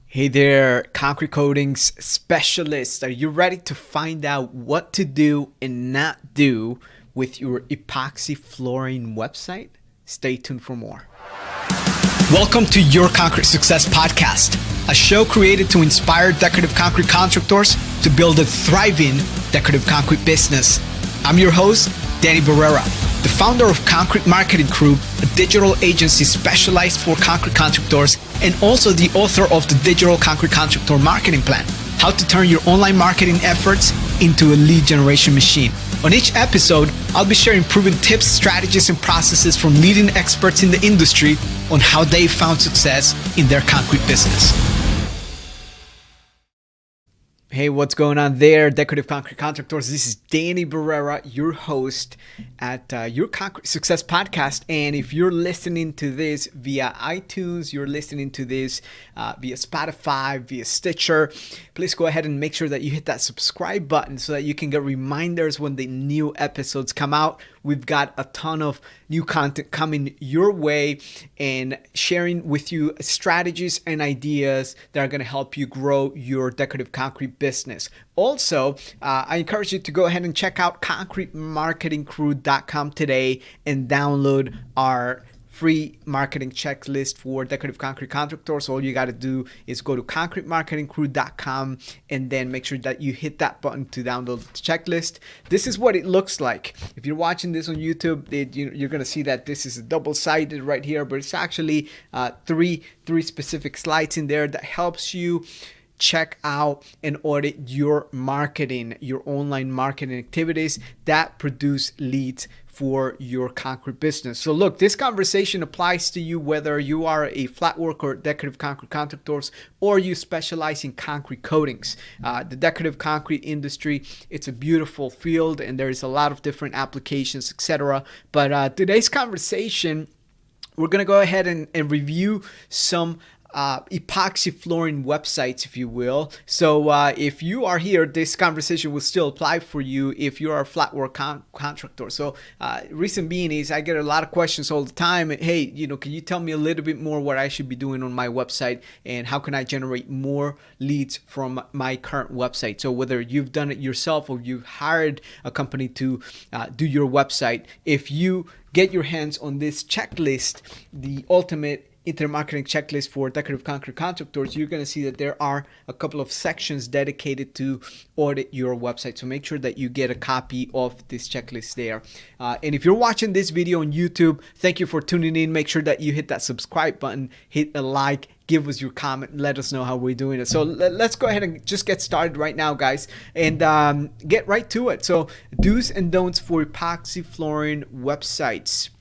Hey there, concrete coatings specialists. Are you ready to find out what to do and not do with your epoxy flooring website? Stay tuned for more. Welcome to Your Concrete Success Podcast, a show created to inspire decorative concrete contractors to build a thriving decorative concrete business. I'm your host, Danny Barrera, the founder of Concrete Marketing Crew, a digital agency specialized for concrete contractors, and also the author of the Digital Concrete Contractor Marketing Plan, how to turn your online marketing efforts into a lead generation machine. On each episode, I'll be sharing proven tips, strategies, and processes from leading experts in the industry on how they found success in their concrete business. Hey, what's going on there, decorative concrete contractors? This is Danny Barrera, your host at Your Concrete Success Podcast. And if you're listening to this via iTunes, you're listening to this via Spotify, via Stitcher, please go ahead and make sure that you hit that subscribe button so that you can get reminders when the new episodes come out. We've got a ton of new content coming your way and sharing with you strategies and ideas that are going to help you grow your decorative concrete business. Also, I encourage you to go ahead and check out concretemarketingcrew.com today and download our free marketing checklist for decorative concrete contractors. All you got to do is go to concretemarketingcrew.com and then make sure that you hit that button to download the checklist. This is what it looks like. If you're watching this on YouTube, you're going to see that this is double-sided right here, but it's actually three specific slides in there that helps you check out and audit your marketing, your online marketing activities that produce leads for your concrete business. So look, this conversation applies to you whether you are a flat work or decorative concrete contractors or you specialize in concrete coatings. The decorative concrete industry, it's a beautiful field and there's a lot of different applications, etc. But today's conversation, we're going to go ahead and review some epoxy flooring websites, if you will. So if you are here, this conversation will still apply for you if you are a flat work contractor. So reason being is I get a lot of questions all the time. Hey, can you tell me a little bit more what I should be doing on my website and how can I generate more leads from my current website? So whether you've done it yourself or you've hired a company to do your website, if you get your hands on this checklist, the ultimate internet marketing checklist for decorative concrete contractors, you're going to see that there are a couple of sections dedicated to audit your website. So make sure that you get a copy of this checklist there. And if you're watching this video on YouTube, thank you for tuning in. Make sure that you hit that subscribe button, hit a like, give us your comment, let us know how we're doing it. So let's go ahead and just get started right now, guys, and get right to it. So do's and don'ts for epoxy flooring websites.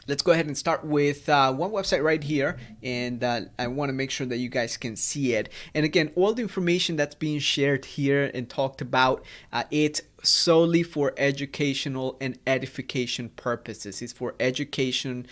Let's go ahead and start with one website right here, and I want to make sure that you guys can see it. And again, all the information that's being shared here and talked about, it's solely for educational and edification purposes. It's for education,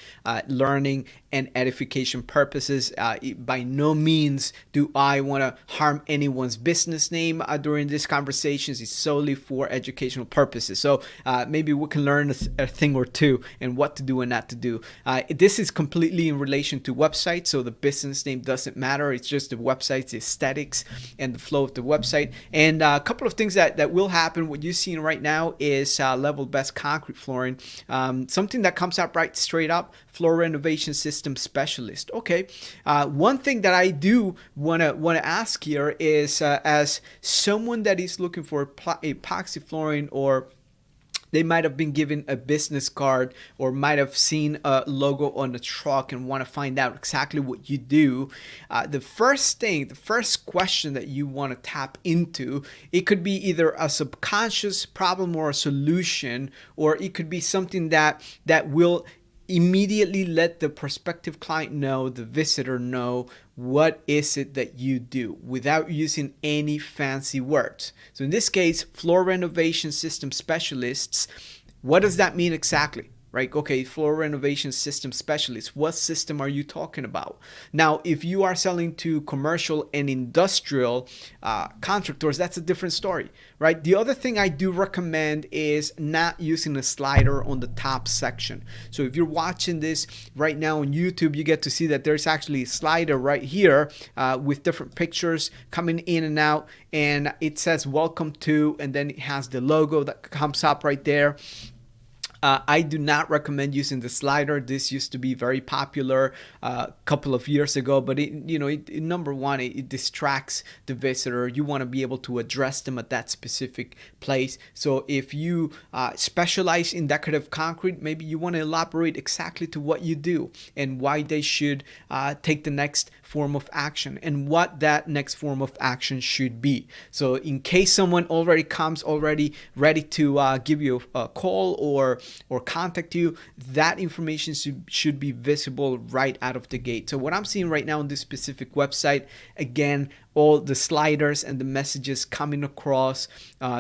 learning, and edification purposes. By no means do I want to harm anyone's business name during these conversations. It's solely for educational purposes. So maybe we can learn a thing or two and what to do and not to do. This is completely in relation to websites, so the business name doesn't matter. It's just the website's aesthetics and the flow of the website. And a couple of things that will happen. What you're seeing right now is Level Best Concrete Flooring, something that comes up right straight up, floor renovation system specialist. Okay, one thing that I do want to ask here is, as someone that is looking for epoxy flooring, or they might have been given a business card or might have seen a logo on the truck and want to find out exactly what you do. The first question that you want to tap into, it could be either a subconscious problem or a solution, or it could be something that will immediately let the prospective client know, the visitor know, what is it that you do without using any fancy words. So in this case, floor renovation system specialists, what does that mean exactly? right? Okay, floor renovation system specialist. What system are you talking about? Now, if you are selling to commercial and industrial contractors, that's a different story, right? The other thing I do recommend is not using a slider on the top section. So if you're watching this right now on YouTube, you get to see that there's actually a slider right here with different pictures coming in and out, and it says welcome to, and then it has the logo that comes up right there. I do not recommend using the slider. This used to be very popular a couple of years ago, but number one, it distracts the visitor. You want to be able to address them at that specific place. So if you specialize in decorative concrete, maybe you want to elaborate exactly to what you do and why they should take the next form of action and what that next form of action should be. So in case someone already comes already ready to give you a call or contact you, that information should be visible right out of the gate. So what I'm seeing right now on this specific website, again, all the sliders and the messages coming across,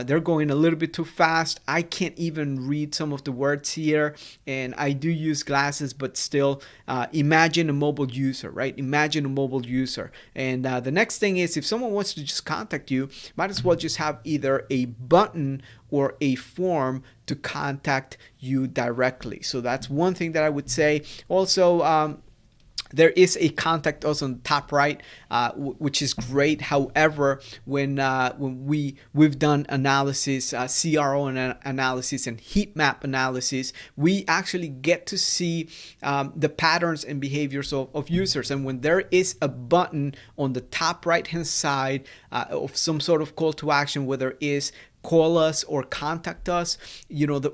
they're going a little bit too fast. I can't even read some of the words here, and I do use glasses, but still, imagine a mobile user, right? Imagine a mobile user. And the next thing is, if someone wants to just contact you, might as well just have either a button or a form to contact you directly. So that's one thing that I would say. Also, there is a contact us on the top right, which is great. However, when we've done analysis, CRO analysis and heat map analysis, we actually get to see the patterns and behaviors of users. And when there is a button on the top right hand side of some sort of call to action, whether it is call us or contact us,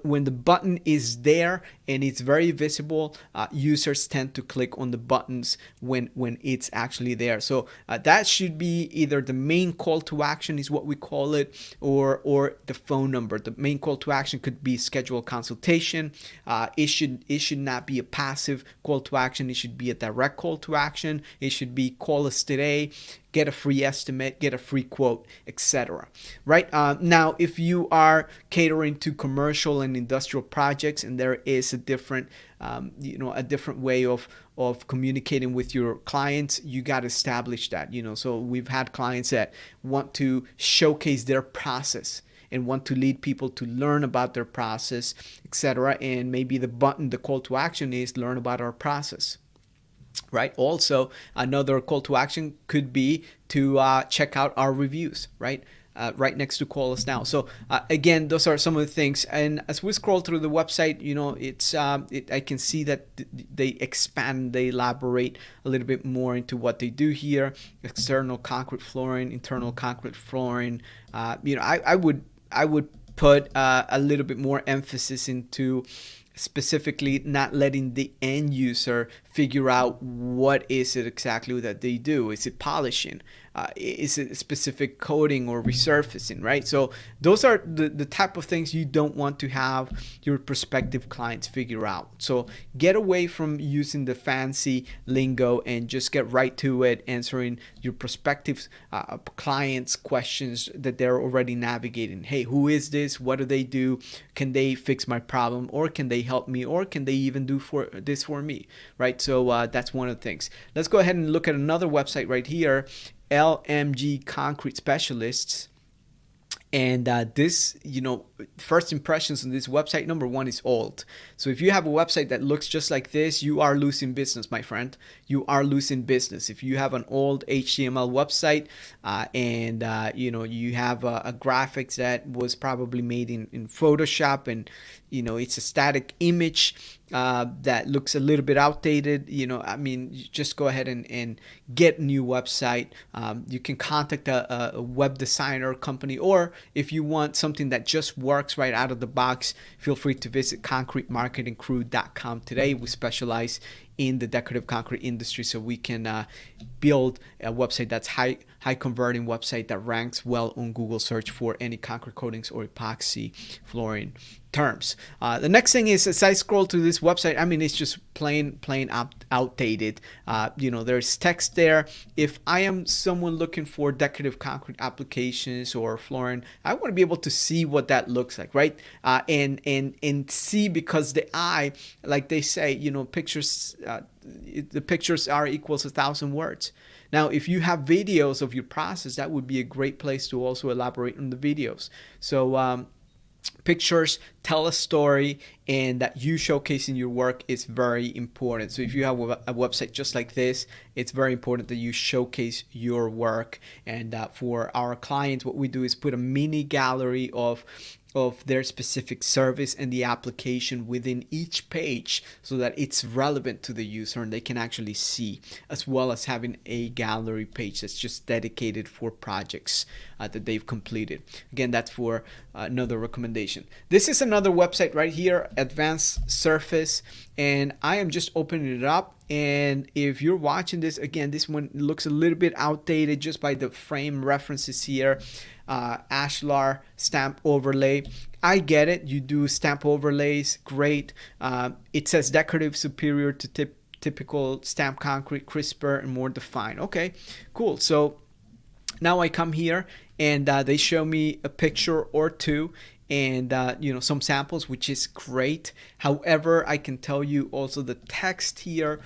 when the button is there and it's very visible, users tend to click on the buttons when it's actually there. So that should be either the main call to action is what we call it, or the phone number. The main call to action could be schedule a consultation. It should not be a passive call to action. It should be a direct call to action. It should be call us today, get a free estimate, get a free quote, etc. Right? Now, if you are catering to commercial and industrial projects, and there is a different, a different way of communicating with your clients, you got to establish that. So we've had clients that want to showcase their process and want to lead people to learn about their process, etc. And maybe the call to action is learn about our process. Right. Also, another call to action could be to check out our reviews, right? Right next to call us now. So again, those are some of the things. And as we scroll through the website, I can see that they expand, they elaborate a little bit more into what they do here. External concrete flooring, internal concrete flooring. I would put a little bit more emphasis into specifically not letting the end user figure out what is it exactly that they do. Is it polishing? Is it specific coating or resurfacing, right? So those are the type of things you don't want to have your prospective clients figure out. So get away from using the fancy lingo and just get right to it, answering your prospective clients' questions that they're already navigating. Hey, who is this? What do they do? Can they fix my problem? Or can they help me? Or can they even do this for me, right? So that's one of the things. Let's go ahead and look at another website right here, LMG Concrete Specialists. And this, first impressions on this website, number one, is old. So if you have a website that looks just like this, you are losing business, my friend. You are losing business. If you have an old HTML website and you have a graphics that was probably made in Photoshop, and it's a static image that looks a little bit outdated, just go ahead and get a new website. You can contact a web designer company, or if you want something that just works right out of the box, feel free to visit concretemarketingcrew.com today. We specialize in the decorative concrete industry, so we can build a website that's high converting website that ranks well on Google search for any concrete coatings or epoxy flooring terms. The next thing is, as I scroll through this website, I mean, it's just plain outdated. There's text there. If I am someone looking for decorative concrete applications or flooring, I want to be able to see what that looks like, right? And see, because the eye, like they say, pictures, the pictures are equals 1,000 words. Now, if you have videos of your process, that would be a great place to also elaborate on the videos. So pictures tell a story, and that you showcasing your work is very important. So if you have a website just like this, it's very important that you showcase your work. And for our clients, what we do is put a mini gallery of their specific service and the application within each page, so that it's relevant to the user and they can actually see, as well as having a gallery page that's just dedicated for projects that they've completed. Again, that's for another recommendation. This is another website right here, Advanced Surface, and I am just opening it up. And if you're watching this, again, this one looks a little bit outdated just by the frame references here. Ashlar stamp overlay. I get it. You do stamp overlays. Great. It says decorative, superior to typical stamp concrete, crisper and more defined. Okay, cool. So now I come here and they show me a picture or two, and some samples, which is great. However, I can tell you also the text here,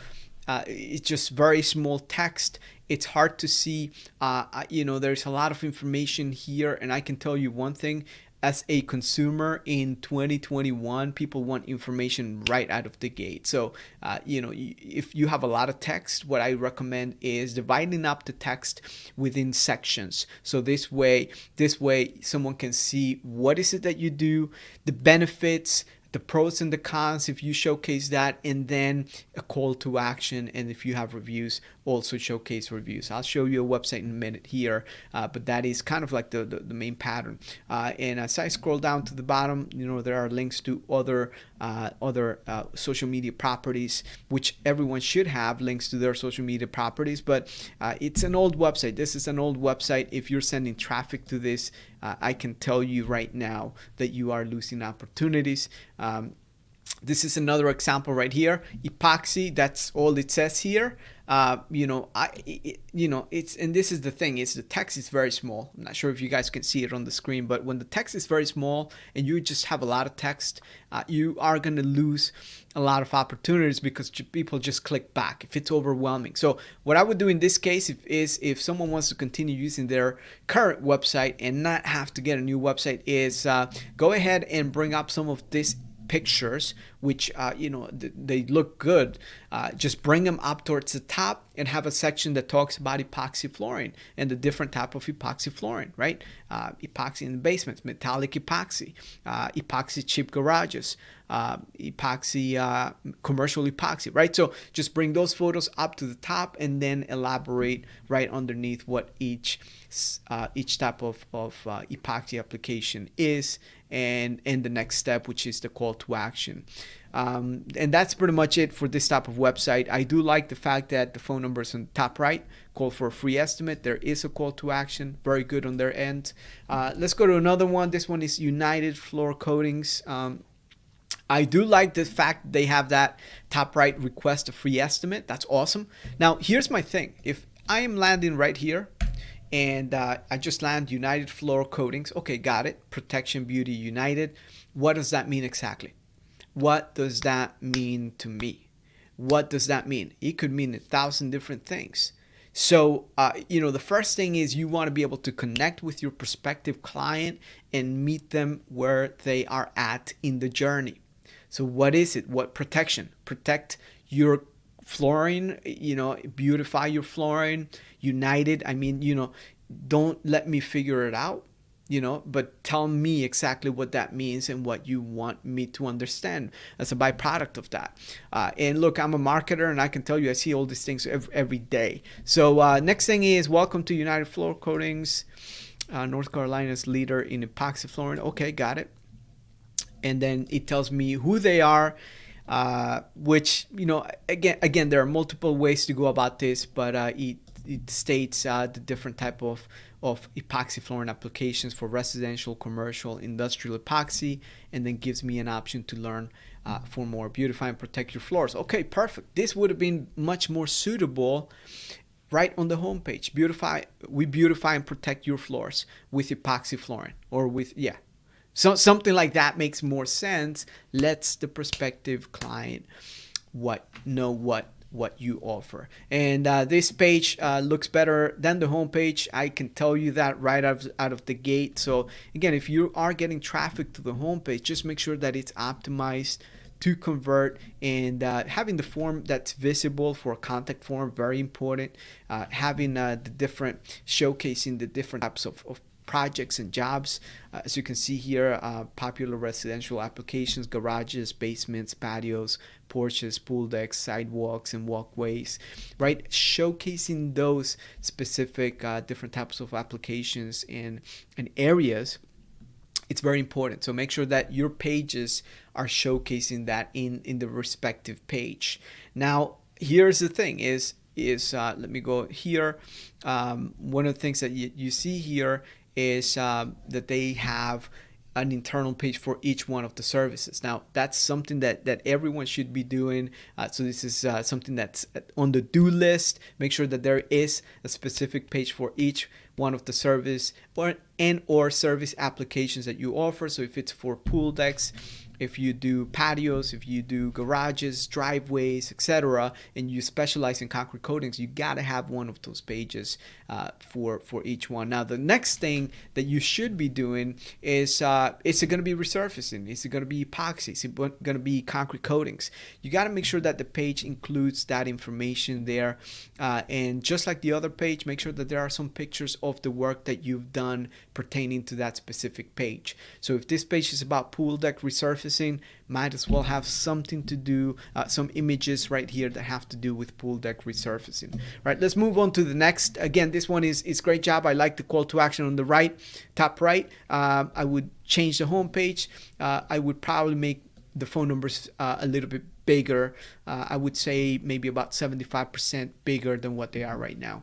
it's just very small text. It's hard to see. There's a lot of information here, and I can tell you one thing. As a consumer in 2021, people want information right out of the gate. So, if you have a lot of text, what I recommend is dividing up the text within sections. So this way someone can see what is it that you do, the benefits, the pros and the cons, if you showcase that, and then a call to action. And if you have reviews, also showcase reviews. I'll show you a website in a minute here, but that is kind of like the main pattern. And as I scroll down to the bottom, there are links to other social media properties, which everyone should have links to their social media properties. But it's an old website. This is an old website. If you're sending traffic to this, I can tell you right now that you are losing opportunities. This is another example right here. Epoxy, that's all it says here. It's, and this is the thing, is the text is very small. I'm not sure if you guys can see it on the screen, but when the text is very small and you just have a lot of text, you are going to lose a lot of opportunities because people just click back if it's overwhelming. So what I would do in this case is if someone wants to continue using their current website and not have to get a new website, is go ahead and bring up some of this pictures, which they look good. Just bring them up towards the top and have a section that talks about epoxy flooring and the different type of epoxy flooring, right? Epoxy in the basements, metallic epoxy, epoxy chip garages, epoxy, commercial epoxy, right? So just bring those photos up to the top and then elaborate right underneath what each type of epoxy application is, and the next step, which is the call to action. And that's pretty much it for this type of website. I do like the fact that the phone number is on the top right, call for a free estimate. There is a call to action, very good on their end. Let's go to another one. This one is United Floor Coatings. I do like the fact they have that top right, request a free estimate. That's awesome. Now, here's my thing. If I am landing right here, and I just land United Floor Coatings. Okay, got it. Protection Beauty United. What does that mean exactly? What does that mean to me? What does that mean? It could mean 1,000 different things. So, the first thing is you want to be able to connect with your prospective client and meet them where they are at in the journey. So what is it? What protection? Protect your flooring, beautify your flooring. United, I mean, don't let me figure it out, but tell me exactly what that means and what you want me to understand as a byproduct of that. And look, I'm a marketer and I can tell you I see all these things every day. So next thing is, welcome to United Floor Coatings, North Carolina's leader in epoxy flooring. Okay, got it. And then it tells me who they are. which, again, there are multiple ways to go about this, but it states the different type of epoxy flooring applications for residential, commercial, industrial epoxy, and then gives me an option to learn for more. Beautify and protect your floors. Okay, perfect. This would have been much more suitable right on the homepage. We beautify and protect your floors with epoxy flooring, or with, so something like that makes more sense. Lets the prospective client know what you offer. And this page looks better than the homepage. I can tell you that right out of the gate. So again, if you are getting traffic to the homepage, just make sure that it's optimized to convert, and having the form that's visible for a contact form, very important. Having the different, showcasing the different types of projects and jobs. As you can see here, popular residential applications: garages, basements, patios, porches, pool decks, sidewalks, and walkways, right? Showcasing those specific different types of applications and areas. It's very important. So make sure that your pages are showcasing that in the respective page. Now, here's the thing is let me go here. One of the things that you see here is that they have an internal page for each one of the services. Now, that's something that everyone should be doing. So this is something that's on the do list. Make sure that there is a specific page for each one of the service or service applications that you offer. So if it's for pool decks, if you do patios, if you do garages, driveways, etc., and you specialize in concrete coatings, you gotta have one of those pages for each one. Now, the next thing that you should be doing is is it going to be resurfacing? Is it going to be epoxy? Is it going to be concrete coatings? You got to make sure that the page includes that information there, and just like the other page, make sure that there are some pictures of the work that you've done pertaining to that specific page. So if this page is about pool deck resurfacing, might as well have something to do, some images right here that have to do with pool deck resurfacing. Right, let's move on to the next. Again, this one is great job. I like the call to action on the right, top right. I would change the homepage. I would probably make the phone numbers a little bit bigger. I would say maybe about 75% bigger than what they are right now.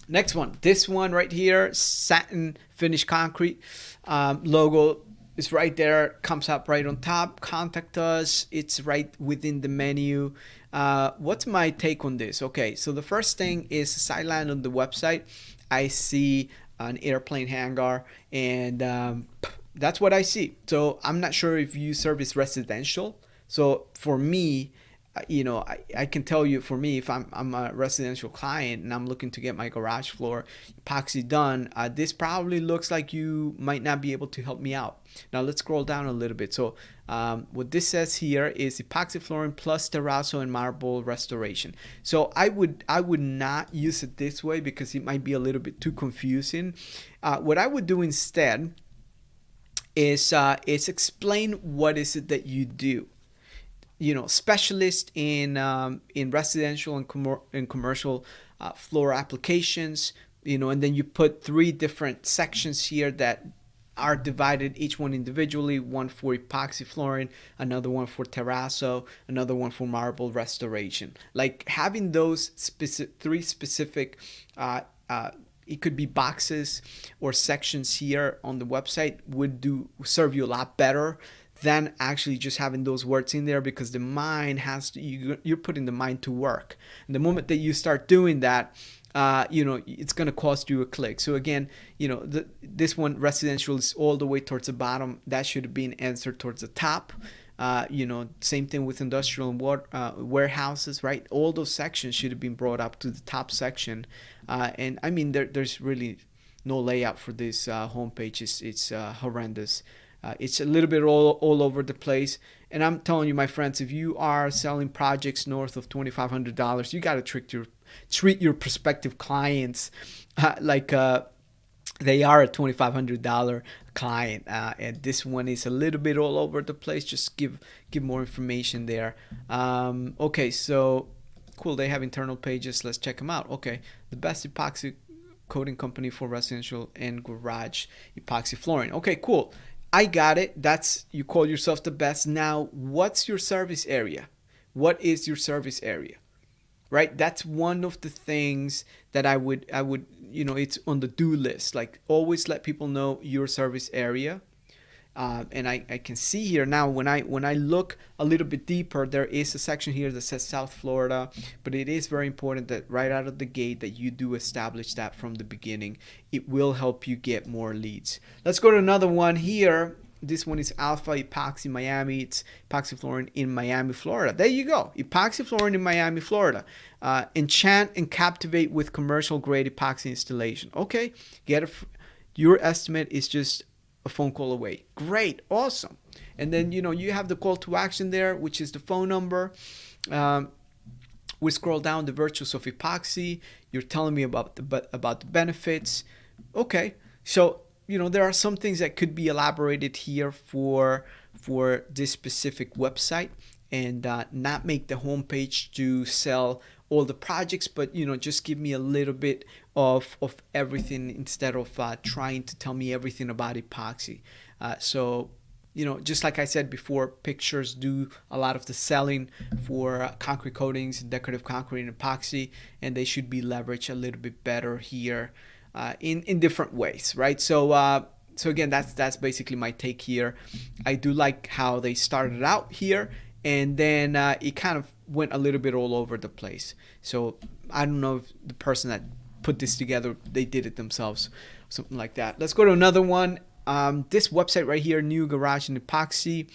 Next one, this one right here, Satin Finish Concrete logo. It's right there, comes up right on top. Contact us. It's right within the menu. What's my take on this? Okay, so the first thing is sideline on the website. I see an airplane hangar, and that's what I see. So I'm not sure if you service residential. So for me, I can tell you, for me, if I'm a residential client and I'm looking to get my garage floor epoxy done, this probably looks like you might not be able to help me out. Now let's scroll down a little bit. So what this says here is epoxy flooring plus terrazzo and marble restoration. So I would not use it this way because it might be a little bit too confusing. What I would do instead is explain what is it that you do. Specialist in residential and commercial floor applications, and then you put 3 different sections here that are divided, each one individually: one for epoxy flooring, another one for terrazzo, another one for marble restoration. Like having those 3 specific it could be boxes or sections here on the website would serve you a lot better than actually just having those words in there, because the mind has to, you're putting the mind to work. And the moment that you start doing that, it's going to cost you a click. So again, this one, residential, is all the way towards the bottom. That should have been answered towards the top. Same thing with industrial and warehouses, right? All those sections should have been brought up to the top section. And I mean, there's really no layout for this homepage. It's horrendous. It's a little bit all over the place. And I'm telling you, my friends, if you are selling projects north of $2,500, you got to treat your prospective clients like they are a $2,500 client. And this one is a little bit all over the place. Just give more information there. Okay, so cool. They have internal pages. Let's check them out. Okay, the best epoxy coating company for residential and garage epoxy flooring. Okay, cool. I got it. That's, you call yourself the best. Now, what's your service area? What is your service area? Right? That's one of the things that I would, it's on the do list. Like, always let people know your service area. And I can see here now, when I look a little bit deeper, there is a section here that says South Florida, but it is very important that right out of the gate that you do establish that from the beginning. It will help you get more leads. Let's go to another one here. This one is Alpha Epoxy Miami. It's epoxy flooring in Miami, Florida. There you go. Epoxy flooring in Miami, Florida. Enchant and captivate with commercial grade epoxy installation. Okay, your estimate is just a phone call away. Great, awesome. And then you have the call to action there, which is the phone number. We scroll down the virtues of epoxy. You're telling me about the benefits. Okay, so there are some things that could be elaborated here for this specific website, and not make the homepage to sell all the projects, but just give me a little bit of everything instead of trying to tell me everything about epoxy. So just like I said before, pictures do a lot of the selling for concrete coatings, decorative concrete, and epoxy, and they should be leveraged a little bit better here in different ways, right? So again, that's basically my take here. I do like how they started out here, and then it kind of went a little bit all over the place. So I don't know if the person that put this together, they did it themselves, something like that. Let's go to another one. This website right here, new Garage and Epoxy.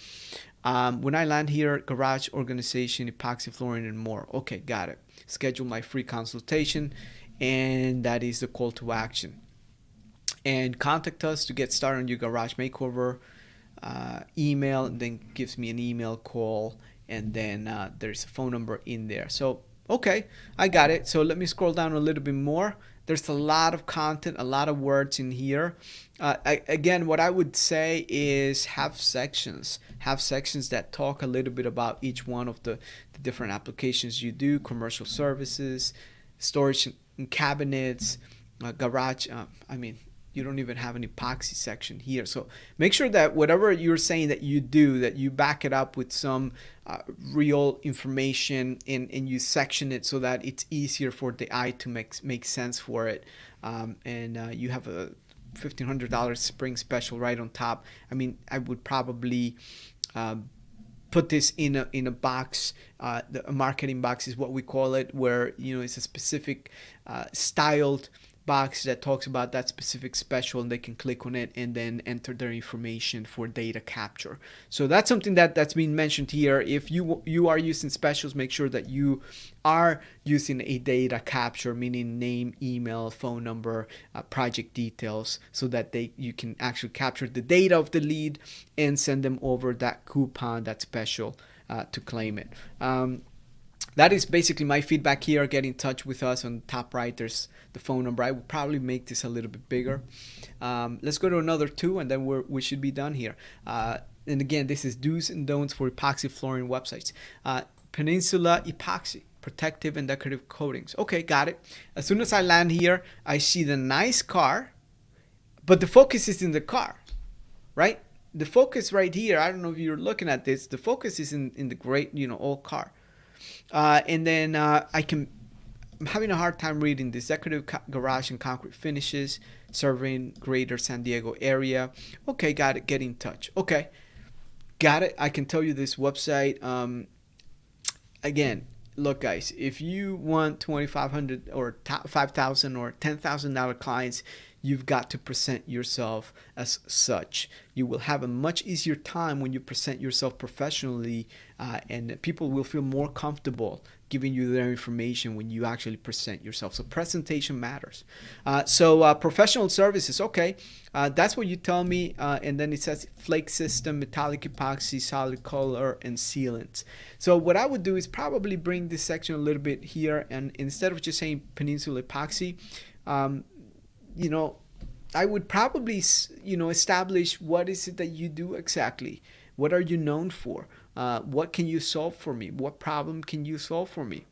When I land here, garage organization, epoxy flooring, and more. Okay, got it. Schedule my free consultation, and that is the call to action. And contact us to get started on your garage makeover. Email, and then gives me an email, call, and then there's a phone number in there. So okay, I got it. So let me scroll down a little bit more. There's a lot of content, a lot of words in here. Again, what I would say is have sections that talk a little bit about each one of the different applications you do: commercial services, storage and cabinets, garage. You don't even have an epoxy section here. So make sure that whatever you're saying that you do, that you back it up with some real information, and you section it so that it's easier for the eye to make sense for it. And you have a $1,500 spring special right on top. I would probably put this in a box. A marketing box is what we call it, where it's a specific styled box that talks about that specific special, and they can click on it and then enter their information for data capture. So that's something that's been mentioned here. If you are using specials, make sure that you are using a data capture, meaning name, email, phone number, project details, so that you can actually capture the data of the lead and send them over that coupon, that special, to claim it. That is basically my feedback here. Get in touch with us. On the top right, there's the phone number. I will probably make this a little bit bigger. Let's go to another two, and then we should be done here. And again, this is do's and don'ts for epoxy flooring websites. Peninsula Epoxy, protective and decorative coatings. Okay, got it. As soon as I land here, I see the nice car, but the focus is in the car, right? The focus right here, I don't know if you're looking at this, the focus is in the great, old car. And then I'm having a hard time reading this. Decorative garage and concrete finishes, serving greater San Diego area. Okay, got it. Get in touch. Okay, got it. I can tell you this website. Again, look, guys, if you want 2,500 or 5,000 or $10,000 clients, you've got to present yourself as such. You will have a much easier time when you present yourself professionally, and people will feel more comfortable giving you their information when you actually present yourself. So presentation matters. So professional services, okay, that's what you tell me. And then it says flake system, metallic epoxy, solid color, and sealants. So what I would do is probably bring this section a little bit here, and instead of just saying Peninsula Epoxy, I would probably, establish what is it that you do exactly. What are you known for? What can you solve for me? What problem can you solve for me?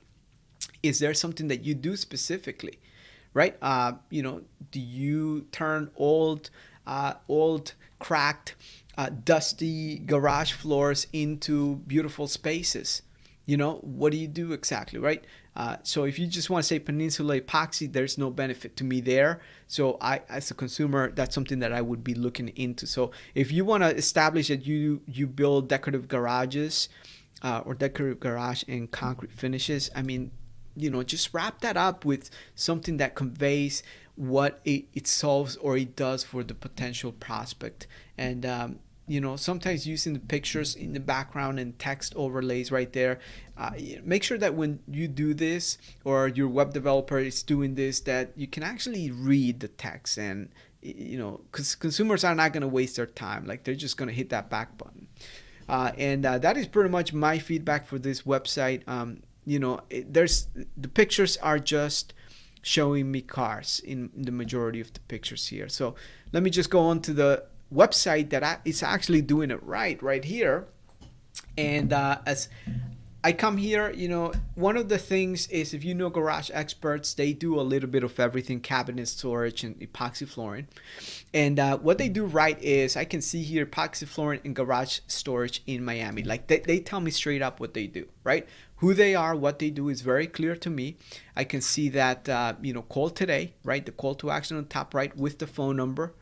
Is there something that you do specifically, right? Do you turn old, cracked dusty garage floors into beautiful spaces. What do you do exactly, right? So if you just want to say Peninsula Epoxy, there's no benefit to me there. So as a consumer, that's something that I would be looking into. So if you want to establish that you build decorative garages, or decorative garage and concrete finishes, I mean, just wrap that up with something that conveys what it solves or it does for the potential prospect. And sometimes using the pictures in the background and text overlays right there, make sure that when you do this or your web developer is doing this, that you can actually read the text. And because consumers are not going to waste their time, like they're just going to hit that back button. And that is pretty much my feedback for this website. There's the pictures are just showing me cars in the majority of the pictures here. So let me just go on to the website that is actually doing it right here. And as I come here, one of the things is, if garage experts, they do a little bit of everything: cabinet storage and epoxy flooring. And what they do right is, I can see here epoxy flooring and garage storage in Miami. Like they tell me straight up what they do, right? Who they are, what they do is very clear to me. I can see that, call today, right? The call to action on the top right with the phone number.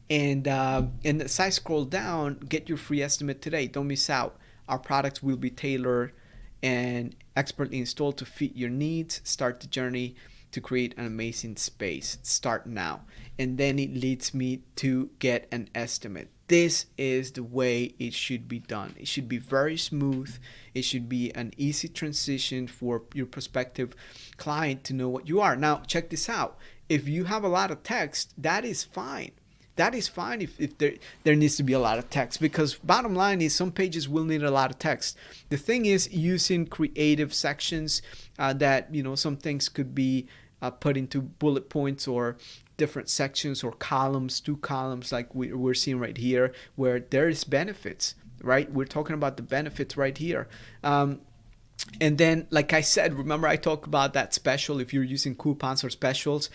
And as I scroll down, get your free estimate today. Don't miss out. Our products will be tailored and expertly installed to fit your needs. Start the journey to create an amazing space. Start now. And then it leads me to get an estimate. This is the way it should be done. It should be very smooth. It should be an easy transition for your prospective client to know what you are. Now, check this out. If you have a lot of text, that is fine. That is fine if there needs to be a lot of text, because bottom line is some pages will need a lot of text. The thing is using creative sections that, some things could be put into bullet points or different sections or columns, 2 columns like we're seeing right here, where there is benefits, right? We're talking about the benefits right here. And then, like I said, remember I talked about that special. If you're using coupons or specials,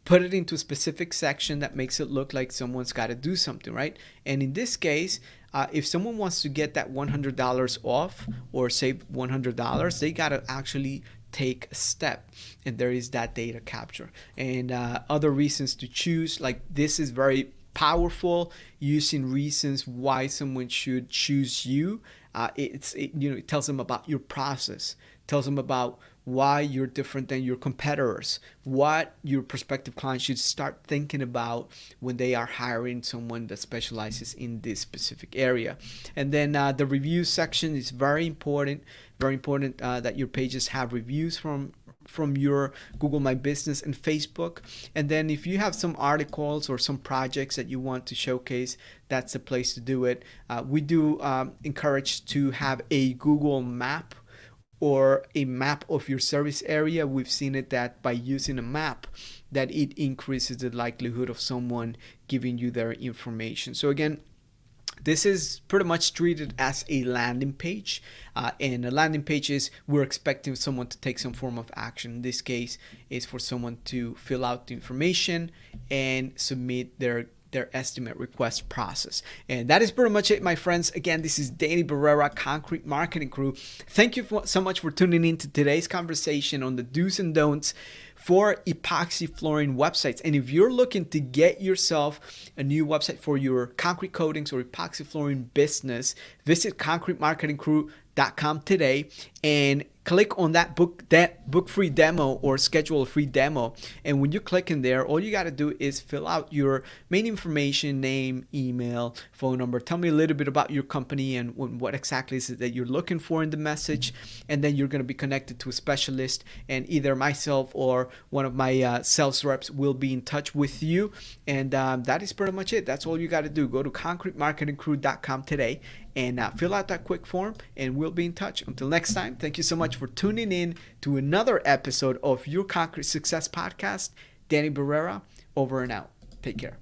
put it into a specific section that makes it look like someone's got to do something, right? And in this case, if someone wants to get that $100 off or save $100, they got to actually take a step, and there is that data capture and other reasons to choose. Like, this is very powerful, using reasons why someone should choose you. It tells them about your process, tells them about why you're different than your competitors, what your prospective clients should start thinking about when they are hiring someone that specializes in this specific area. And then the review section is very important that your pages have reviews from your Google My Business and Facebook. And then if you have some articles or some projects that you want to showcase, that's the place to do it. We do encourage to have a Google map or a map of your service area. We've seen it that by using a map, that it increases the likelihood of someone giving you their information. So again, this is pretty much treated as a landing page, and a landing page is, we're expecting someone to take some form of action. In this case, is for someone to fill out the information and submit their estimate request process. And that is pretty much it, my friends. Again, this is Danny Barrera, Concrete Marketing Crew. Thank you so much for tuning in to today's conversation on the do's and don'ts for epoxy flooring websites. And if you're looking to get yourself a new website for your concrete coatings or epoxy flooring business, visit concretemarketingcrew.com today and click on that book free demo or schedule a free demo. And when you click in there, all you got to do is fill out your main information: name, email, phone number. Tell me a little bit about your company and what exactly is it that you're looking for in the message. And then you're going to be connected to a specialist, and either myself or one of my sales reps will be in touch with you. And that is pretty much it. That's all you got to do. Go to concretemarketingcrew.com today and fill out that quick form, and we'll be in touch. Until next time, thank you so much for tuning in to another episode of your Concrete Success Podcast. Danny Barrera, over and out. Take care.